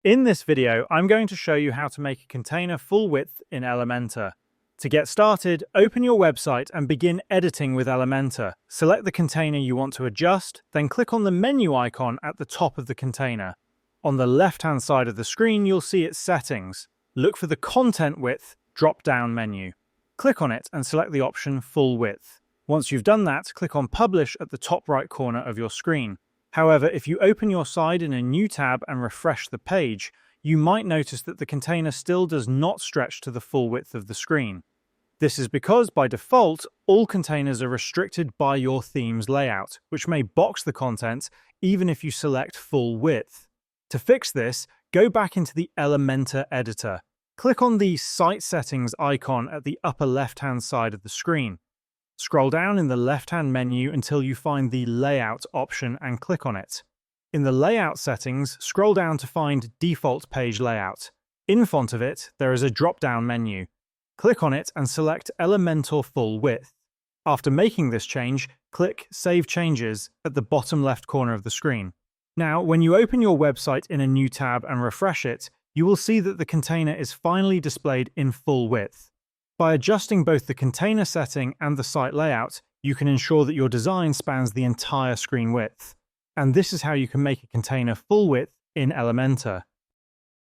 In this video, I'm going to show you how to make a container full width in Elementor. To get started, open your website and begin editing with Elementor. Select the container you want to adjust, then click on the menu icon at the top of the container. On the left-hand side of the screen, you'll see its settings. Look for the Content Width drop-down menu. Click on it and select the option Full Width. Once you've done that, click on Publish at the top right corner of your screen. However, if you open your site in a new tab and refresh the page, you might notice that the container still does not stretch to the full width of the screen. This is because, by default, all containers are restricted by your theme's layout, which may box the content even if you select full width. To fix this, go back into the Elementor editor. Click on the Site Settings icon at the upper left-hand side of the screen. Scroll down in the left-hand menu until you find the Layout option and click on it. In the Layout settings, scroll down to find Default Page Layout. In front of it, there is a drop-down menu. Click on it and select Elementor Full Width. After making this change, click Save Changes at the bottom left corner of the screen. Now, when you open your website in a new tab and refresh it, you will see that the container is finally displayed in full width. By adjusting both the container setting and the site layout, you can ensure that your design spans the entire screen width. And this is how you can make a container full width in Elementor.